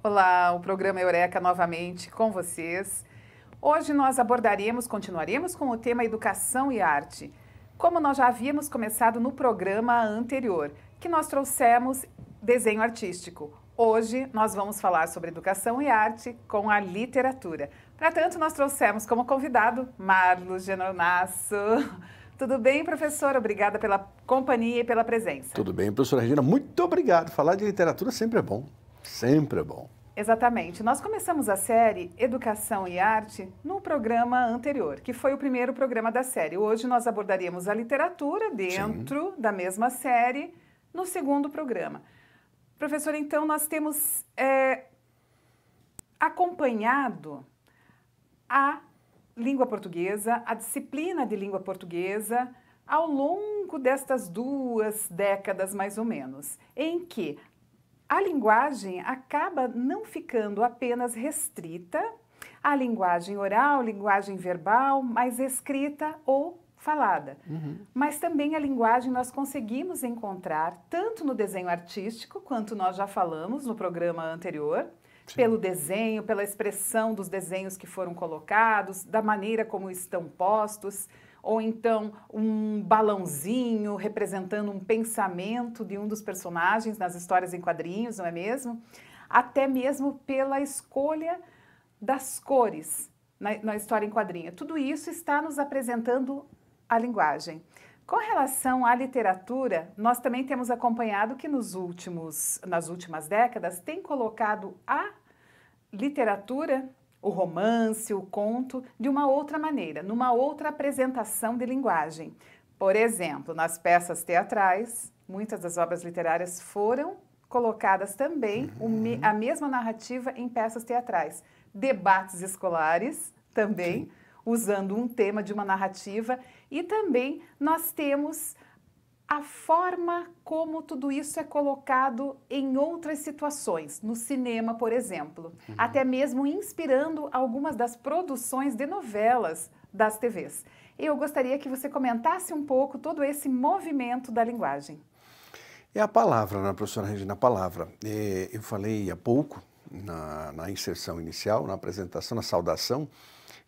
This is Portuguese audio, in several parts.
Olá, o programa Eureka novamente com vocês. Hoje nós continuaremos com o tema Educação e Arte, como nós já havíamos começado no programa anterior, que nós trouxemos desenho artístico. Hoje nós vamos falar sobre educação e arte com a literatura. Para tanto, nós trouxemos como convidado Marlos Genonasso. Tudo bem, professor? Obrigada pela companhia e pela presença. Tudo bem, professora Regina. Muito obrigado. Falar de literatura sempre é bom. Sempre é bom. Exatamente. Nós começamos a série Educação e Arte no programa anterior, que foi o primeiro programa da série. Hoje nós abordaríamos a literatura dentro da mesma série no segundo programa. Professor, então nós temos acompanhado a língua portuguesa, a disciplina de língua portuguesa, ao longo destas 2 décadas mais ou menos, em que a linguagem acaba não ficando apenas restrita à linguagem oral, linguagem verbal, mas escrita ou falada. Mas também a linguagem nós conseguimos encontrar tanto no desenho artístico, quanto nós já falamos no programa anterior, pelo desenho, pela expressão dos desenhos que foram colocados, da maneira como estão postos, ou então um balãozinho representando um pensamento de um dos personagens nas histórias em quadrinhos, não é mesmo? Até mesmo pela escolha das cores na história em quadrinho. Tudo isso está nos apresentando a linguagem. Com relação à literatura, nós também temos acompanhado que nas últimas décadas tem colocado a literatura, o romance, o conto, de uma outra maneira, numa outra apresentação de linguagem. Por exemplo, nas peças teatrais, muitas das obras literárias foram colocadas também a mesma narrativa em peças teatrais. Debates escolares também, usando um tema de uma narrativa, e também nós temos a forma como tudo isso é colocado em outras situações, no cinema, por exemplo, até mesmo inspirando algumas das produções de novelas das TVs. Eu gostaria que você comentasse um pouco todo esse movimento da linguagem. É a palavra, né, professora Regina? A palavra. Eu falei há pouco, na inserção inicial, na apresentação, na saudação,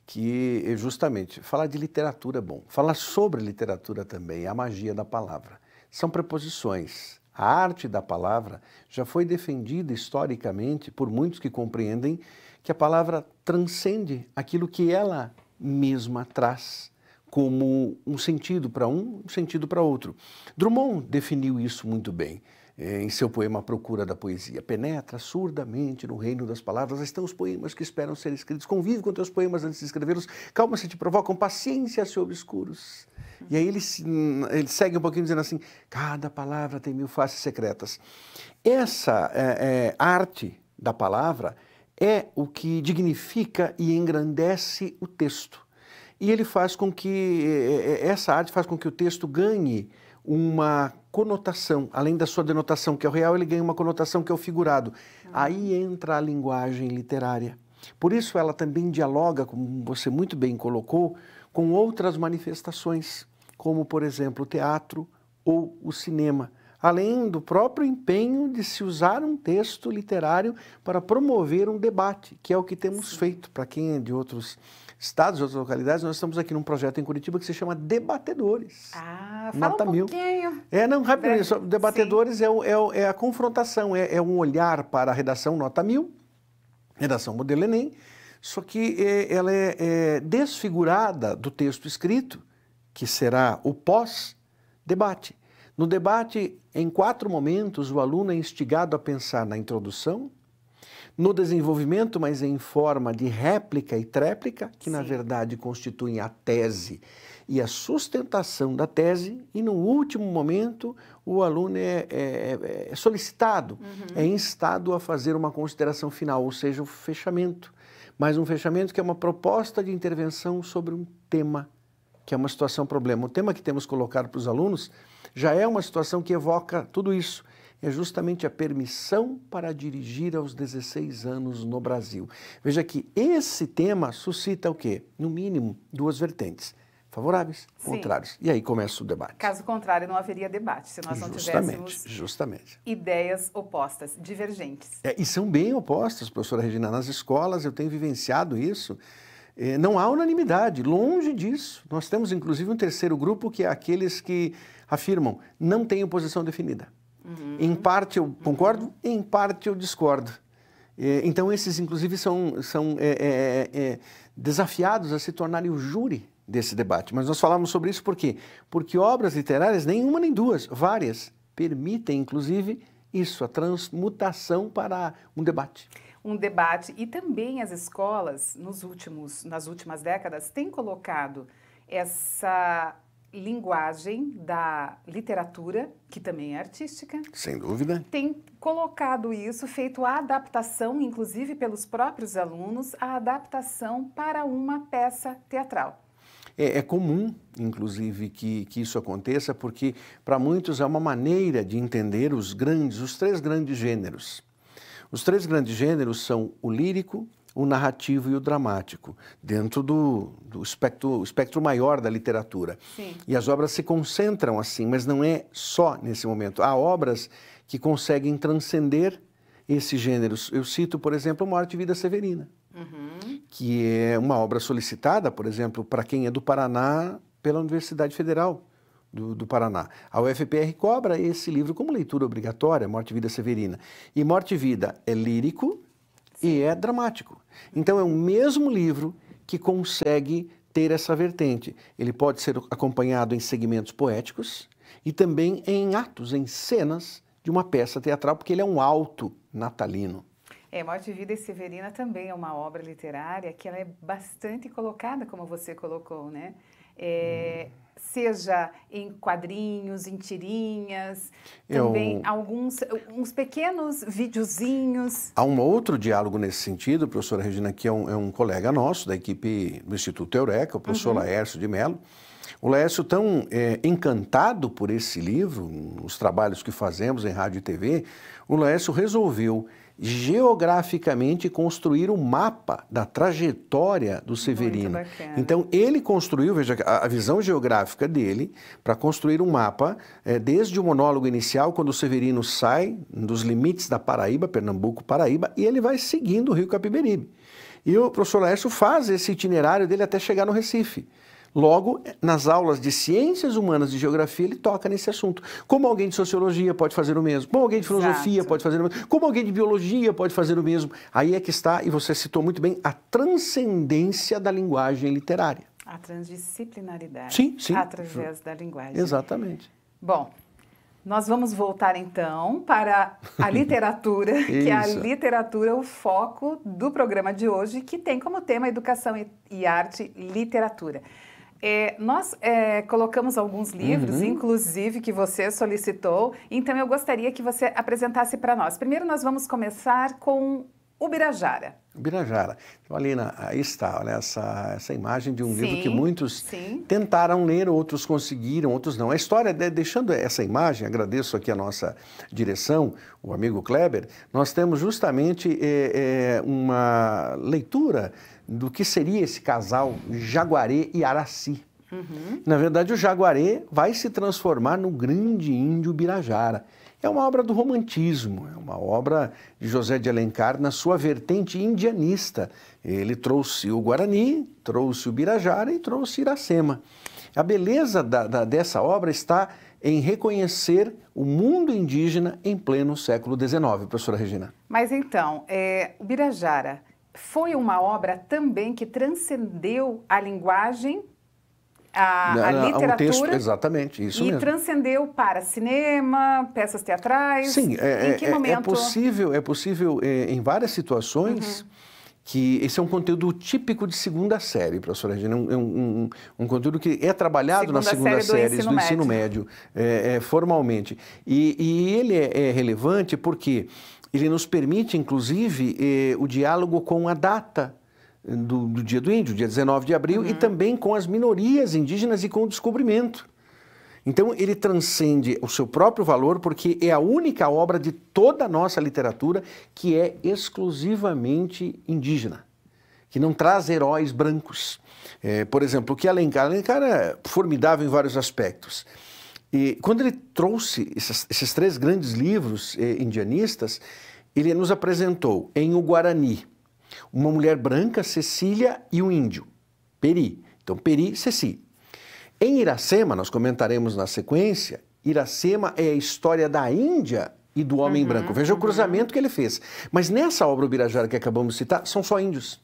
que justamente falar de literatura é bom. Falar sobre literatura também é a magia da palavra. São preposições. A arte da palavra já foi defendida historicamente por muitos que compreendem que a palavra transcende aquilo que ela mesma traz como um sentido para um sentido para outro. Drummond definiu isso muito bem. Em seu poema A Procura da Poesia. Penetra surdamente no reino das palavras, estão os poemas que esperam ser escritos. Convive com teus poemas antes de escrevê-los, calma se te provocam, paciência se obscuros. E aí ele segue um pouquinho dizendo assim, cada palavra tem 1000 faces secretas. Essa arte da palavra é o que dignifica e engrandece o texto. E ele faz com que, essa arte faz com que o texto ganhe uma conotação, além da sua denotação, que é o real, ele ganha uma conotação que é o figurado. Aí entra a linguagem literária. Por isso ela também dialoga, como você muito bem colocou, com outras manifestações, como, por exemplo, o teatro ou o cinema, além do próprio empenho de se usar um texto literário para promover um debate, que é o que temos feito. Para quem é de outros estados, de outras localidades, nós estamos aqui num projeto em Curitiba que se chama Debatedores. Fala um pouquinho. Rapidinho. Debatedores é a confrontação, é um olhar para a redação Nota 1000, redação modelo Enem, só que ela é desfigurada do texto escrito, que será o pós-debate. No debate, em 4 momentos, o aluno é instigado a pensar na introdução, no desenvolvimento, mas em forma de réplica e tréplica, que na verdade constituem a tese e a sustentação da tese, e no último momento o aluno é solicitado, é instado a fazer uma consideração final, ou seja, o fechamento. Mas um fechamento que é uma proposta de intervenção sobre um tema, que é uma situação-problema. O tema que temos colocado para os alunos já é uma situação que evoca tudo isso. É justamente a permissão para dirigir aos 16 anos no Brasil. Veja que esse tema suscita o quê? No mínimo, 2 vertentes. favoráveis, Sim. contrários. E aí começa o debate. Caso contrário, não haveria debate, se nós não tivéssemos Justamente. ideias opostas, divergentes. E são bem opostas, professora Regina. Nas escolas eu tenho vivenciado isso. Não há unanimidade, longe disso. Nós temos, inclusive, um terceiro grupo, que é aqueles que afirmam não tenho posição definida. Em parte eu concordo, em parte eu discordo. Então, esses, inclusive, são desafiados a se tornarem o júri desse debate. Mas nós falamos sobre isso por quê? Porque obras literárias, nem uma nem duas, várias, permitem, inclusive, isso, a transmutação para um debate. Um debate, e também as escolas, nas últimas décadas, têm colocado essa linguagem da literatura, que também é artística. Sem dúvida. Tem colocado isso, feito a adaptação, inclusive pelos próprios alunos, a adaptação para uma peça teatral. É comum, inclusive, que isso aconteça, porque para muitos é uma maneira de entender os três grandes gêneros. Os três grandes gêneros são o lírico, o narrativo e o dramático, dentro do espectro maior da literatura. Sim. E as obras se concentram assim, mas não é só nesse momento. Há obras que conseguem transcender esses gêneros. Eu cito, por exemplo, Morte e Vida Severina, que é uma obra solicitada, por exemplo, para quem é do Paraná, pela Universidade Federal do Paraná. A UFPR cobra esse livro como leitura obrigatória, Morte e Vida Severina. E Morte e Vida é lírico e é dramático. Então é o mesmo livro que consegue ter essa vertente. Ele pode ser acompanhado em segmentos poéticos e também em atos, em cenas de uma peça teatral, porque ele é um alto natalino. Morte e Vida Severina também é uma obra literária que ela é bastante colocada, como você colocou, né? Seja em quadrinhos, em tirinhas, também uns pequenos videozinhos. Há um outro diálogo nesse sentido, professora Regina, que é um colega nosso da equipe do Instituto Eureka, o professor Laércio de Mello. O Laércio, tão encantado por esse livro, os trabalhos que fazemos em rádio e TV, o Laércio resolveu geograficamente construir um mapa da trajetória do Severino. Então, ele construiu, veja, a visão geográfica dele, para construir um mapa, desde o monólogo inicial, quando o Severino sai dos limites da Paraíba, Pernambuco, Paraíba, e ele vai seguindo o rio Capiberibe. E o professor Laércio faz esse itinerário dele até chegar no Recife. Logo, nas aulas de Ciências Humanas e Geografia, ele toca nesse assunto. Como alguém de Sociologia pode fazer o mesmo, como alguém de Filosofia pode fazer o mesmo, como alguém de Biologia pode fazer o mesmo. Aí é que está, e você citou muito bem, a transcendência da linguagem literária. A transdisciplinaridade. Sim, sim. Através da linguagem. Exatamente. Bom, nós vamos voltar então para a literatura, que é a literatura, o foco do programa de hoje, que tem como tema Educação e Arte, Literatura. Nós colocamos alguns livros, inclusive, que você solicitou, então eu gostaria que você apresentasse para nós. Primeiro nós vamos começar com Ubirajara. Ubirajara. Então, Alina, aí está, olha essa imagem de um livro que muitos tentaram ler, outros conseguiram, outros não. A história, deixando essa imagem, agradeço aqui a nossa direção, o amigo Kleber, nós temos justamente uma leitura do que seria esse casal Jaguaré e Araci. Na verdade, o Jaguaré vai se transformar no grande índio Ubirajara. É uma obra do romantismo, é uma obra de José de Alencar na sua vertente indianista. Ele trouxe o Guarani, trouxe o Ubirajara e trouxe Iracema. A beleza dessa obra está em reconhecer o mundo indígena em pleno século XIX, professora Regina. Mas então, Ubirajara foi uma obra também que transcendeu a linguagem, a literatura, um texto, exatamente, isso mesmo. E transcendeu para cinema, peças teatrais. Sim, em que momento? É possível em várias situações que esse é um conteúdo típico de segunda série, professora Regina, um conteúdo que é trabalhado na segunda série do ensino médio, formalmente. E ele é relevante porque ele nos permite, inclusive, o diálogo com a data do Dia do Índio, dia 19 de abril, e também com as minorias indígenas e com o descobrimento. Então, ele transcende o seu próprio valor porque é a única obra de toda a nossa literatura que é exclusivamente indígena, que não traz heróis brancos. Por exemplo, o que Alencar é formidável em vários aspectos. E quando ele trouxe esses 3 grandes livros indianistas, ele nos apresentou em O Guarani uma mulher branca, Cecília, e um índio, Peri. Então, Peri, Ceci. Em Iracema, nós comentaremos na sequência, Iracema é a história da Índia e do homem branco. Veja o cruzamento que ele fez. Mas nessa obra Ubirajara que acabamos de citar, são só índios.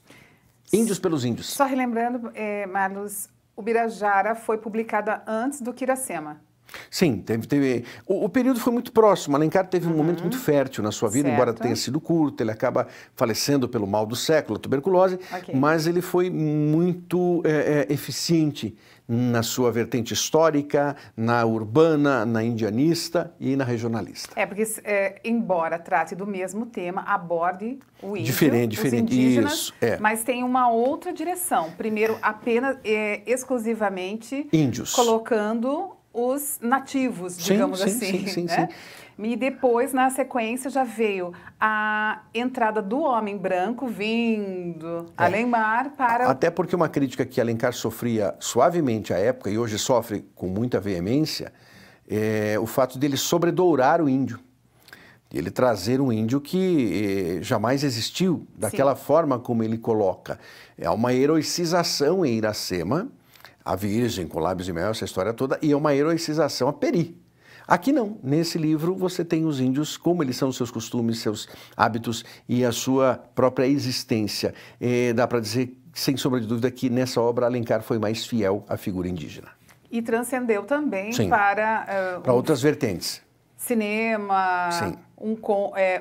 Índios pelos índios. Só relembrando, Marlos, Ubirajara foi publicada antes do que Iracema. Sim, o período foi muito próximo. Alencar teve um momento muito fértil na sua vida, embora tenha sido curto. Ele acaba falecendo pelo mal do século, a tuberculose, mas ele foi muito eficiente na sua vertente histórica, na urbana, na indianista e na regionalista. Porque, embora trate do mesmo tema, aborde o índio, diferente, os indígenas, isso, mas tem uma outra direção. Primeiro, apenas, exclusivamente, índios, colocando os nativos, digamos assim. Sim. E depois, na sequência, já veio a entrada do homem branco vindo Alencar para... Até porque uma crítica que Alencar sofria suavemente à época, e hoje sofre com muita veemência, é o fato dele sobredourar o índio. De ele trazer um índio que jamais existiu, daquela forma como ele coloca. É uma heroicização em Iracema, a Virgem com lábios de mel, essa história toda, e é uma heroicização a Peri. Aqui não, nesse livro você tem os índios, como eles são, seus costumes, seus hábitos e a sua própria existência. Dá para dizer, sem sombra de dúvida, que nessa obra Alencar foi mais fiel à figura indígena. E transcendeu também para outras vertentes. Cinema,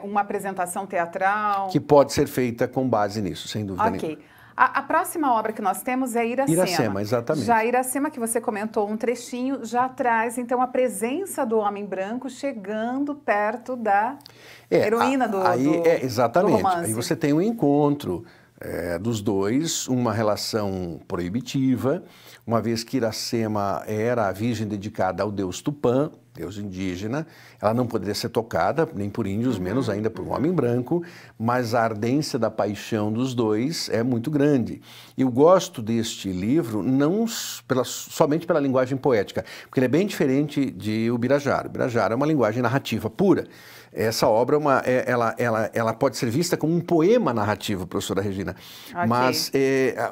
uma apresentação teatral. Que pode ser feita com base nisso, sem dúvida nenhuma. A próxima obra que nós temos é Iracema. Iracema, exatamente. Já Iracema, que você comentou um trechinho, já traz, então, a presença do homem branco chegando perto da heroína do exatamente. do romance. Aí você tem um encontro dos dois, uma relação proibitiva, uma vez que Iracema era a virgem dedicada ao deus Tupã, deus indígena, ela não poderia ser tocada, nem por índios, menos ainda por um homem branco, mas a ardência da paixão dos dois é muito grande. Eu gosto deste livro não somente pela linguagem poética, porque ele é bem diferente de Ubirajara. Ubirajara é uma linguagem narrativa pura. Essa obra ela pode ser vista como um poema narrativo, professora Regina, mas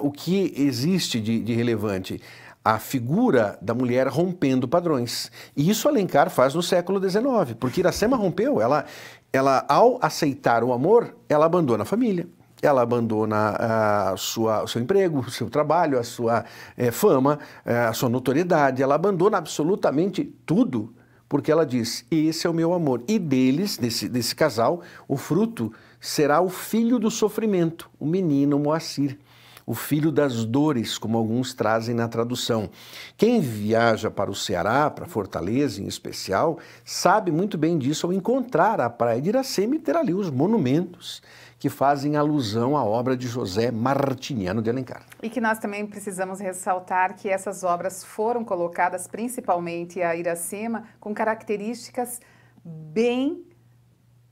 o que existe de relevante? A figura da mulher rompendo padrões. E isso Alencar faz no século XIX, porque Iracema rompeu. Ela, ao aceitar o amor, ela abandona a família, ela abandona o seu emprego, o seu trabalho, a sua fama, a sua notoriedade, ela abandona absolutamente tudo, porque ela diz, esse é o meu amor. E desse casal, o fruto será o filho do sofrimento, o menino Moacir. O filho das dores, como alguns trazem na tradução. Quem viaja para o Ceará, para Fortaleza em especial, sabe muito bem disso ao encontrar a praia de Iracema e ter ali os monumentos que fazem alusão à obra de José Martiniano de Alencar. E que nós também precisamos ressaltar que essas obras foram colocadas principalmente a Iracema com características bem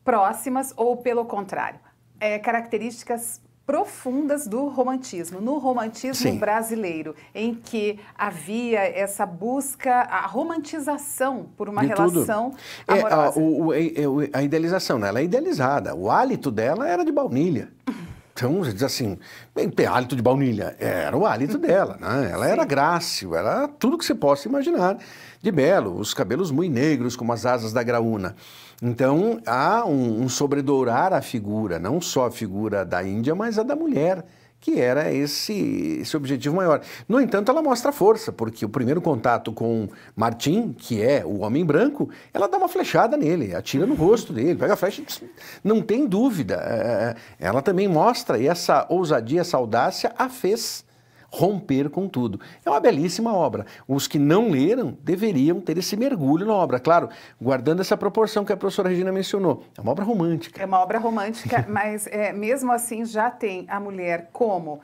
próximas ou pelo contrário, características profundas do romantismo, no romantismo brasileiro, em que havia essa busca, a romantização por uma relação amorosa. A idealização, né? Ela é idealizada, o hálito dela era de baunilha. Então, diz assim, hálito de baunilha, era o hálito dela, né? Ela era grácil, era tudo que você possa imaginar de belo, os cabelos muito negros como as asas da graúna. Então, há um sobredourar a figura, não só a figura da Índia, mas a da mulher, que era esse objetivo maior. No entanto, ela mostra força, porque o primeiro contato com Martim, que é o homem branco, ela dá uma flechada nele, atira no rosto dele, pega a flecha, não tem dúvida. Ela também mostra, e essa ousadia, essa audácia a fez romper com tudo. É uma belíssima obra. Os que não leram deveriam ter esse mergulho na obra. Claro, guardando essa proporção que a professora Regina mencionou. É uma obra romântica. É uma obra romântica, mas mesmo assim já tem a mulher como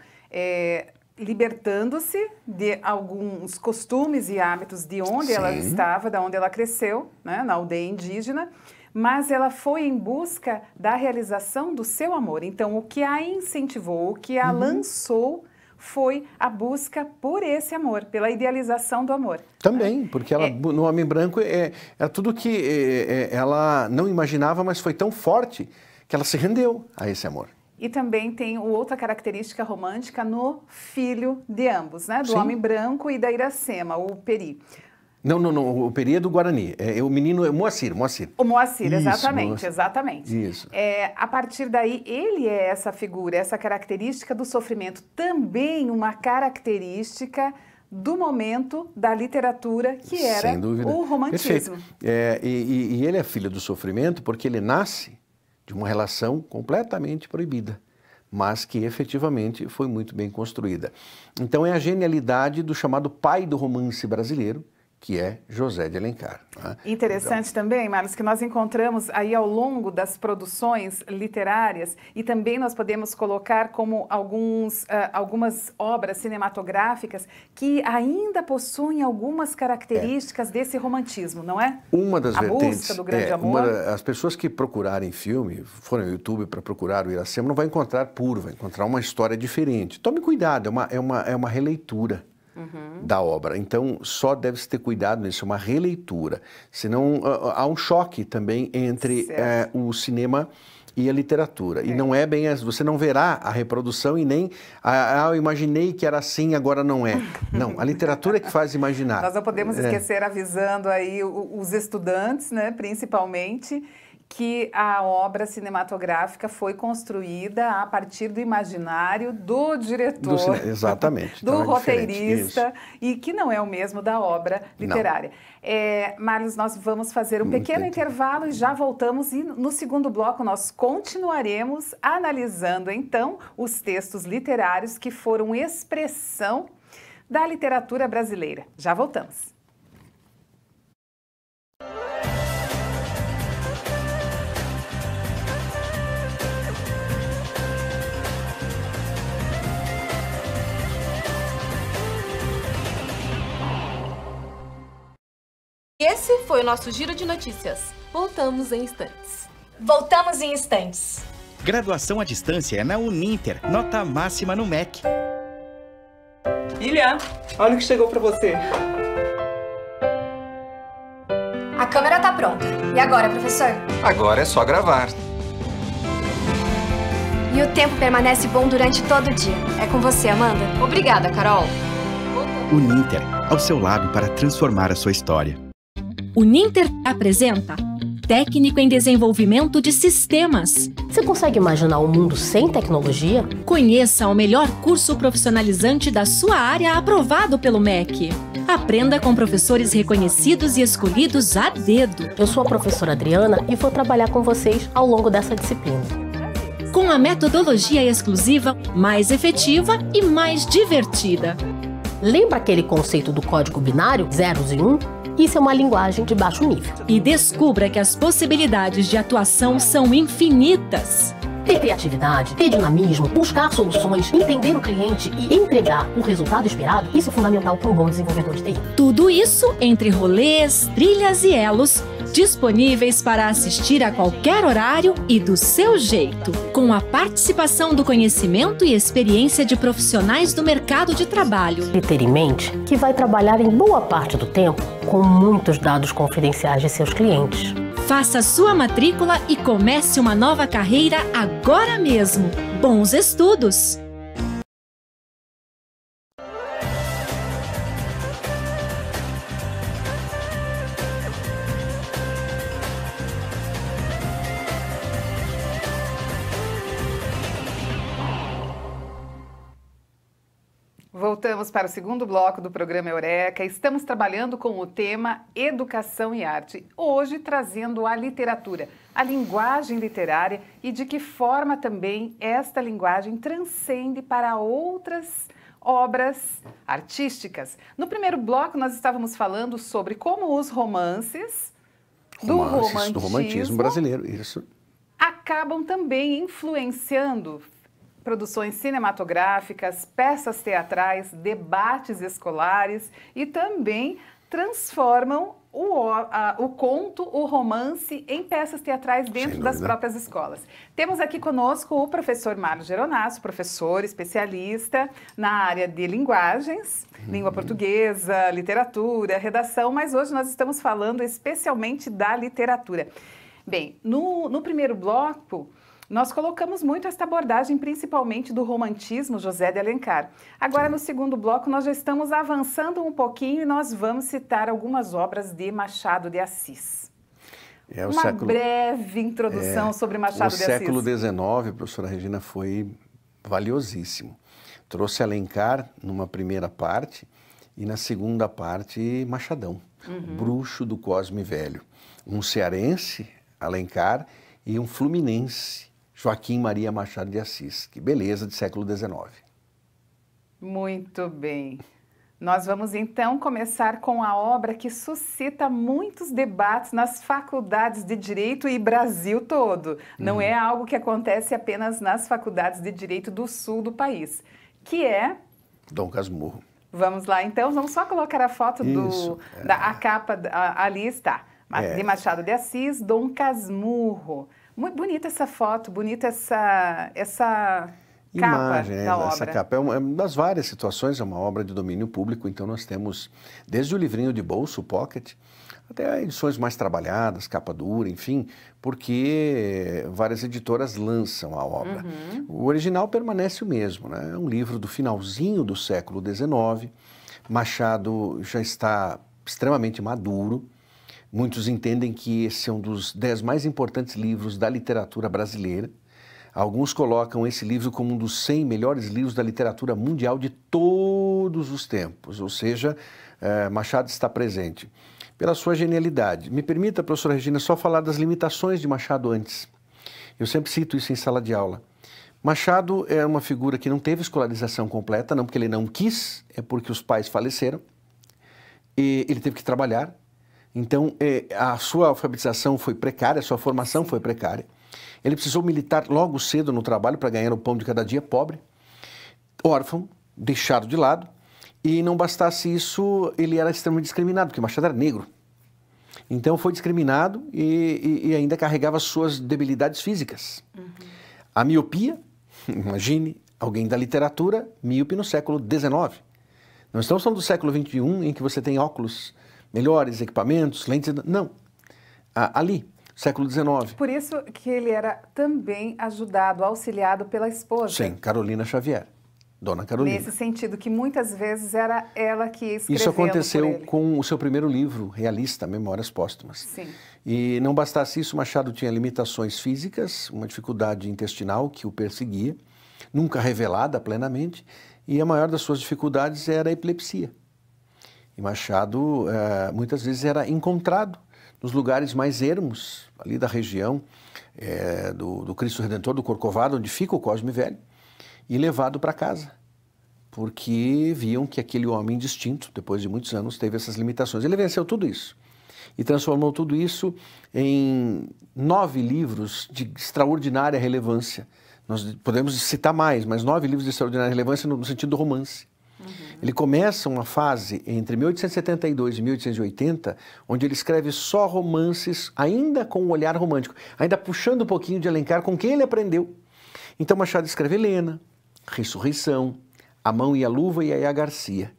libertando-se de alguns costumes e hábitos de onde ela estava, de onde ela cresceu, né, na aldeia indígena, mas ela foi em busca da realização do seu amor. Então, o que a incentivou, o que a lançou foi a busca por esse amor, pela idealização do amor. Também, porque ela, no Homem Branco é tudo que ela não imaginava, mas foi tão forte que ela se rendeu a esse amor. E também tem outra característica romântica no filho de ambos, né? Do Sim. Homem Branco e da Iracema, o Peri. Não, o Peri é do Guarani, o menino é Moacir. O Moacir, Isso, exatamente, Moacir. exatamente. Isso. A partir daí, ele é essa figura, essa característica do sofrimento, também uma característica do momento da literatura, que era Sem dúvida. o romantismo. Perfeito. E ele é filho do sofrimento porque ele nasce de uma relação completamente proibida, mas que efetivamente foi muito bem construída. Então é a genialidade do chamado pai do romance brasileiro, que é José de Alencar. Né? Interessante também, Marlos, que nós encontramos aí ao longo das produções literárias e também nós podemos colocar como algumas obras cinematográficas que ainda possuem algumas características desse romantismo, não é? Uma das vertentes, busca do grande amor. As pessoas que procurarem filme, forem ao YouTube para procurar o Iracema, não vai encontrar puro, vai encontrar uma história diferente. Tome cuidado, é uma releitura. Da obra. Então, só deve-se ter cuidado nisso, é uma releitura. Senão, há um choque também entre o cinema e a literatura. E não é bem você não verá a reprodução e nem eu imaginei que era assim, agora não é. Não, a literatura é que faz imaginar. Nós não podemos esquecer, avisando aí os estudantes, né, principalmente, que a obra cinematográfica foi construída a partir do imaginário do diretor, exatamente, do roteirista, e que não é o mesmo da obra literária. Marlos, nós vamos fazer um pequeno intervalo e já voltamos, e no segundo bloco nós continuaremos analisando então os textos literários que foram expressão da literatura brasileira. Já voltamos. Esse foi o nosso Giro de Notícias. Voltamos em instantes. Voltamos em instantes. Graduação à distância é na Uninter, nota máxima no MEC. Ilha, olha o que chegou pra você. A câmera tá pronta. E agora, professor? Agora é só gravar. E o tempo permanece bom durante todo o dia. É com você, Amanda. Obrigada, Carol. Uninter, ao seu lado para transformar a sua história. Uninter apresenta Técnico em Desenvolvimento de Sistemas. Você consegue imaginar um mundo sem tecnologia? Conheça o melhor curso profissionalizante da sua área aprovado pelo MEC. Aprenda com professores reconhecidos e escolhidos a dedo. Eu sou a professora Adriana e vou trabalhar com vocês ao longo dessa disciplina. Com a metodologia exclusiva, mais efetiva e mais divertida. Lembra aquele conceito do código binário, zeros e 1? Isso é uma linguagem de baixo nível. E descubra que as possibilidades de atuação são infinitas. Ter criatividade, ter dinamismo, buscar soluções, entender o cliente e entregar o resultado esperado, isso é fundamental para um bom desenvolvedor de TI. Tudo isso entre rolês, trilhas e elos, disponíveis para assistir a qualquer horário e do seu jeito, com a participação do conhecimento e experiência de profissionais do mercado de trabalho. E ter em mente que vai trabalhar em boa parte do tempo com muitos dados confidenciais de seus clientes. Faça sua matrícula e comece uma nova carreira agora mesmo. Bons estudos! Voltamos para o segundo bloco do programa Eureka. Estamos trabalhando com o tema Educação e Arte. Hoje trazendo a literatura, a linguagem literária e de que forma também esta linguagem transcende para outras obras artísticas. No primeiro bloco nós estávamos falando sobre como os romances do romantismo brasileiro, isso. Acabam também influenciando produções cinematográficas, peças teatrais, debates escolares e também transformam o conto, o romance em peças teatrais dentro das próprias escolas. Temos aqui conosco o professor Marlos Geronasso, professor especialista na área de linguagens, língua portuguesa, literatura, redação, mas hoje nós estamos falando especialmente da literatura. Bem, no primeiro bloco, nós colocamos muito esta abordagem, principalmente do romantismo José de Alencar. Agora, no segundo bloco, nós já estamos avançando um pouquinho e nós vamos citar algumas obras de Machado de Assis. Breve introdução sobre Machado de Assis. O século XIX, professora Regina, foi valiosíssimo. Trouxe Alencar numa primeira parte e na segunda parte Machadão, bruxo do Cosme Velho. Um cearense, Alencar, e um fluminense, Joaquim Maria Machado de Assis. Que beleza de século XIX. Muito bem. Nós vamos então começar com a obra que suscita muitos debates nas faculdades de Direito e Brasil todo. Não é algo que acontece apenas nas faculdades de Direito do sul do país, que é... Dom Casmurro. Vamos lá então, vamos só colocar a foto a capa, ali está, de Machado de Assis, Dom Casmurro. Muito bonita essa foto, bonita essa imagem da obra. Essa capa é uma das várias situações, é uma obra de domínio público, então nós temos desde o livrinho de bolso, o pocket, até edições mais trabalhadas, capa dura, enfim, porque várias editoras lançam a obra. O original permanece o mesmo, né? É um livro do finalzinho do século XIX, Machado já está extremamente maduro. Muitos entendem que esse é um dos 10 mais importantes livros da literatura brasileira. Alguns colocam esse livro como um dos 100 melhores livros da literatura mundial de todos os tempos, ou seja, Machado está presente. Pela sua genialidade. Me permita, professora Regina, só falar das limitações de Machado antes. Eu sempre cito isso em sala de aula. Machado é uma figura que não teve escolarização completa, não porque ele não quis, é porque os pais faleceram, e ele teve que trabalhar. Então, a sua alfabetização foi precária, a sua formação foi precária. Ele precisou militar logo cedo no trabalho para ganhar o pão de cada dia, pobre, órfão, deixado de lado. E não bastasse isso, ele era extremamente discriminado, porque Machado era negro. Então, foi discriminado e ainda carregava suas debilidades físicas. A miopia, imagine, alguém da literatura, míope no século XIX. Não estamos falando do século XXI, em que você tem óculos melhores, equipamentos, lentes... Não. Ali, século XIX. Por isso que ele era também ajudado, auxiliado pela esposa. Sim, Carolina Xavier. Dona Carolina. Nesse sentido, que muitas vezes era ela que escreveu. Isso aconteceu com o seu primeiro livro, realista, Memórias Póstumas. Sim. E não bastasse isso, Machado tinha limitações físicas, uma dificuldade intestinal que o perseguia, nunca revelada plenamente, e a maior das suas dificuldades era a epilepsia. E Machado muitas vezes era encontrado nos lugares mais ermos, ali da região do Cristo Redentor, do Corcovado, onde fica o Cosme Velho, e levado para casa, porque viam que aquele homem distinto, depois de muitos anos, teve essas limitações. Ele venceu tudo isso e transformou tudo isso em 9 livros de extraordinária relevância. Nós podemos citar mais, mas 9 livros de extraordinária relevância no sentido do romance. Ele começa uma fase entre 1872 e 1880, onde ele escreve só romances, ainda com um olhar romântico, ainda puxando um pouquinho de Alencar, com quem ele aprendeu. Então Machado escreve Helena, Ressurreição, A Mão e a Luva e Yaya Garcia.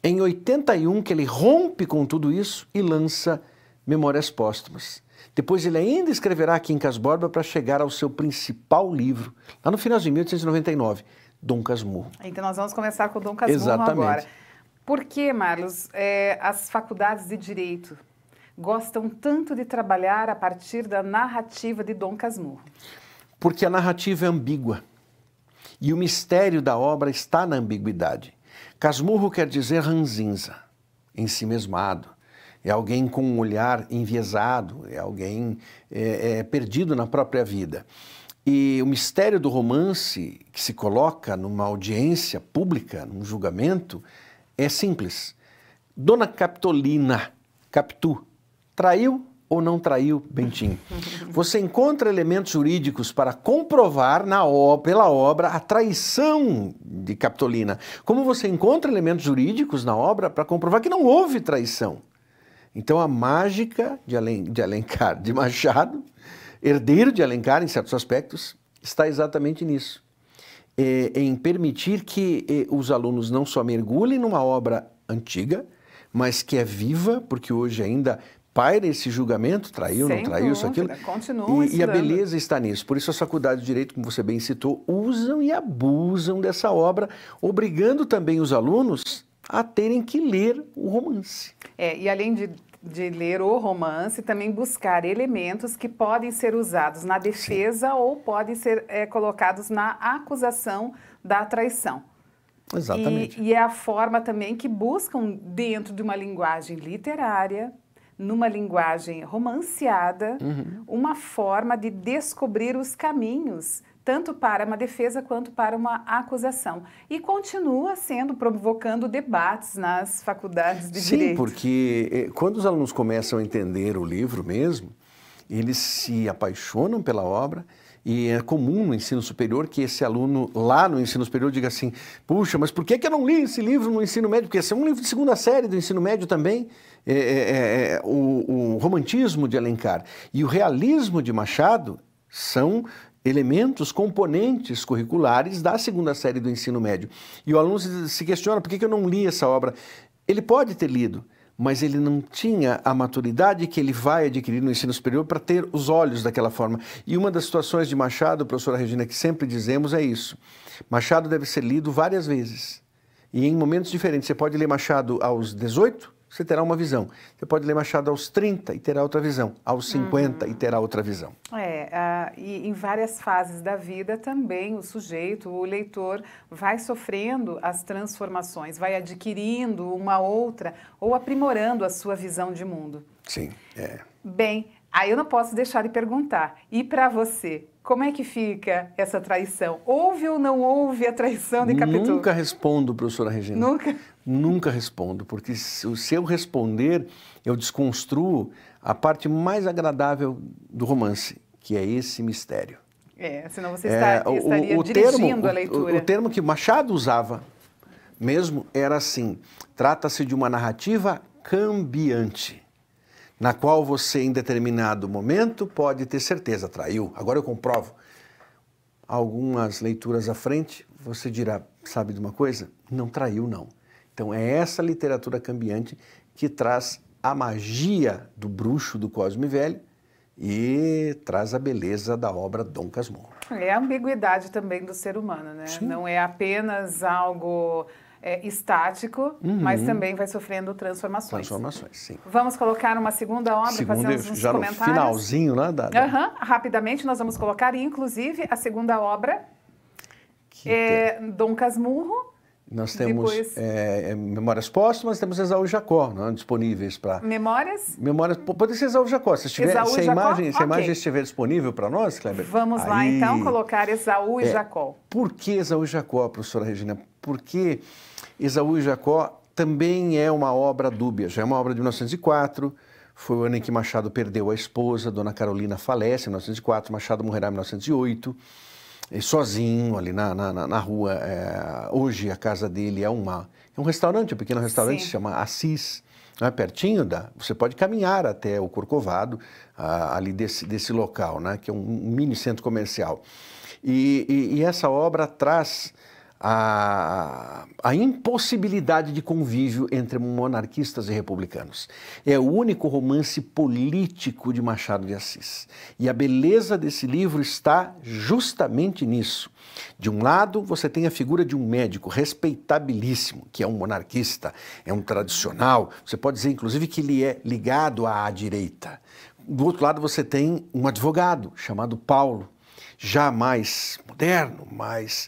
Em 81 que ele rompe com tudo isso e lança Memórias Póstumas. Depois ele ainda escreverá Quincas Borba para chegar ao seu principal livro, lá no final de 1899, Dom Casmurro. Então nós vamos começar com o Dom Casmurro. Exatamente. Agora. Por que, Marlos, as faculdades de Direito gostam tanto de trabalhar a partir da narrativa de Dom Casmurro? Porque a narrativa é ambígua e o mistério da obra está na ambiguidade. Casmurro quer dizer ranzinza, ensimesmado, é alguém com um olhar enviesado, é alguém perdido na própria vida. E o mistério do romance que se coloca numa audiência pública, num julgamento, é simples. Dona Capitolina, Capitu, traiu ou não traiu Bentinho? Você encontra elementos jurídicos para comprovar pela obra a traição de Capitolina. Como você encontra elementos jurídicos na obra para comprovar que não houve traição. Então a mágica de Alencar, de Machado, herdeiro de Alencar em certos aspectos, está exatamente nisso. Em permitir que os alunos não só mergulhem numa obra antiga, mas que é viva, porque hoje ainda paira esse julgamento, traiu, não traiu, isso, aquilo. E a beleza está nisso. Por isso as faculdades de Direito, como você bem citou, usam e abusam dessa obra, obrigando também os alunos a terem que ler o romance. E além de ler o romance, também buscar elementos que podem ser usados na defesa ou podem ser colocados na acusação da traição. Exatamente. E é a forma também que buscam, dentro de uma linguagem literária, numa linguagem romanceada, uma forma de descobrir os caminhos, tanto para uma defesa quanto para uma acusação. E continua provocando debates nas faculdades de Direito. Sim, porque quando os alunos começam a entender o livro mesmo, eles se apaixonam pela obra. E é comum no ensino superior que esse aluno lá no ensino superior diga assim: puxa, mas por que eu não li esse livro no ensino médio? Porque esse é um livro de segunda série do ensino médio também. O romantismo de Alencar e o realismo de Machado são elementos, componentes curriculares da segunda série do ensino médio. E o aluno se questiona: por que eu não li essa obra? Ele pode ter lido, mas ele não tinha a maturidade que ele vai adquirir no ensino superior para ter os olhos daquela forma. E uma das situações de Machado, professora Regina, que sempre dizemos é isso: Machado deve ser lido várias vezes e em momentos diferentes. Você pode ler Machado aos 18, você terá uma visão. Você pode ler Machado aos 30 e terá outra visão, aos 50 e terá outra visão. E em várias fases da vida também o sujeito, o leitor, vai sofrendo as transformações, vai adquirindo uma outra ou aprimorando a sua visão de mundo. Sim, Bem, aí eu não posso deixar de perguntar, e para você, como é que fica essa traição? Houve ou não houve a traição de Capitu? Nunca respondo, professora Regina. Nunca? Nunca respondo, porque se eu responder, eu desconstruo a parte mais agradável do romance, que é esse mistério. Senão você estaria dirigindo a leitura. O termo que Machado usava mesmo era assim: trata-se de uma narrativa cambiante, na qual você, em determinado momento, pode ter certeza, traiu. Agora eu comprovo. Algumas leituras à frente, você dirá: sabe de uma coisa? Não traiu, não. Então é essa literatura cambiante que traz a magia do bruxo do Cosme Velho e traz a beleza da obra Dom Casmurro. É a ambiguidade também do ser humano, né? Sim. Não é apenas algo estático, mas também vai sofrendo transformações. Transformações, sim. Vamos colocar uma segunda obra, fazemos uns já comentários. No finalzinho lá rapidamente nós vamos colocar, inclusive, a segunda obra, Dom Casmurro. Nós temos Memórias Póstumas, temos Esaú e Jacó, disponíveis para... Memórias? Pode ser Esaú e Jacó. Se a imagem estiver disponível para nós, Kleber... Vamos lá, então, colocar Esaú e Jacó. Por que Esaú e Jacó, professora Regina? Porque Esaú e Jacó também é uma obra dúbia. Já é uma obra de 1904, foi o ano em que Machado perdeu a esposa, Dona Carolina falece em 1904, Machado morrerá em 1908. Sozinho ali na rua. Hoje a casa dele é um restaurante, um pequeno restaurante, se chama Assis, pertinho você pode caminhar até o Corcovado, ali desse local, que é um mini centro comercial. E essa obra traz a impossibilidade de convívio entre monarquistas e republicanos. É o único romance político de Machado de Assis. E a beleza desse livro está justamente nisso. De um lado, você tem a figura de um médico respeitabilíssimo, que é um monarquista, é um tradicional. Você pode dizer, inclusive, que ele é ligado à direita. Do outro lado, você tem um advogado chamado Paulo, já mais moderno, mais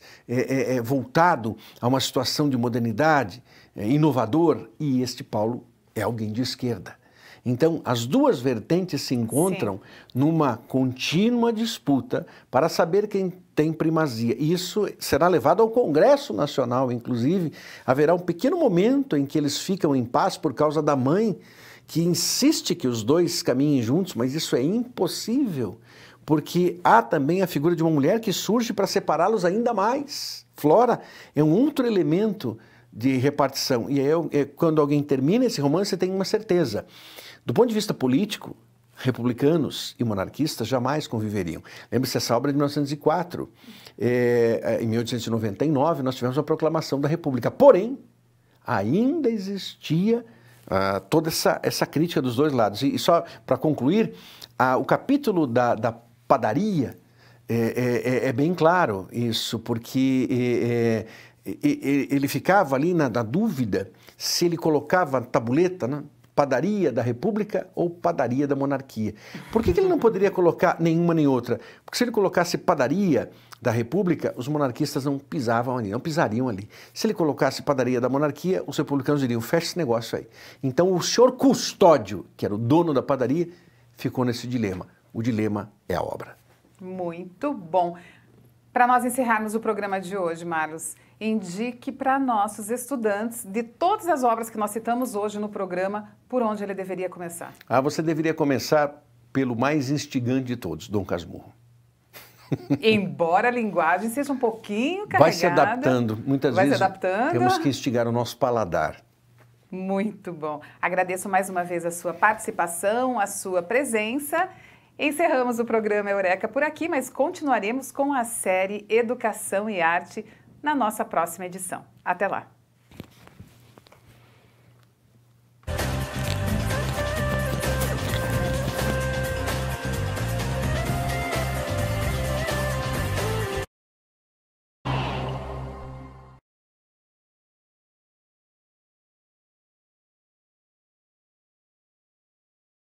voltado a uma situação de modernidade, inovador, e este Paulo é alguém de esquerda. Então, as duas vertentes se encontram numa contínua disputa para saber quem tem primazia. Isso será levado ao Congresso Nacional, inclusive. Haverá um pequeno momento em que eles ficam em paz por causa da mãe, que insiste que os dois caminhem juntos, mas isso é impossível, porque há também a figura de uma mulher que surge para separá-los ainda mais. Flora é um outro elemento de repartição. E quando alguém termina esse romance, você tem uma certeza. Do ponto de vista político, republicanos e monarquistas jamais conviveriam. Lembre-se, essa obra é de 1904. Em 1899, nós tivemos a proclamação da República. Porém, ainda existia toda essa crítica dos dois lados. E só para concluir, o capítulo da padaria é bem claro isso, porque ele ficava ali na dúvida se ele colocava a tabuleta, né? Padaria da República ou padaria da monarquia. Por que ele não poderia colocar nenhuma nem outra? Porque se ele colocasse padaria da República, os monarquistas não pisavam ali, não pisariam ali. Se ele colocasse padaria da monarquia, os republicanos diriam, fecha esse negócio aí. Então o senhor Custódio, que era o dono da padaria, ficou nesse dilema. O dilema é a obra. Muito bom. Para nós encerrarmos o programa de hoje, Marlos, indique para nossos estudantes, de todas as obras que nós citamos hoje no programa, por onde ele deveria começar. Você deveria começar pelo mais instigante de todos, Dom Casmurro. Embora a linguagem seja um pouquinho carregada. Vai se adaptando. Muitas vezes temos que instigar o nosso paladar. Muito bom. Agradeço mais uma vez a sua participação, a sua presença. Encerramos o programa Eureka por aqui, mas continuaremos com a série Educação e Arte na nossa próxima edição. Até lá!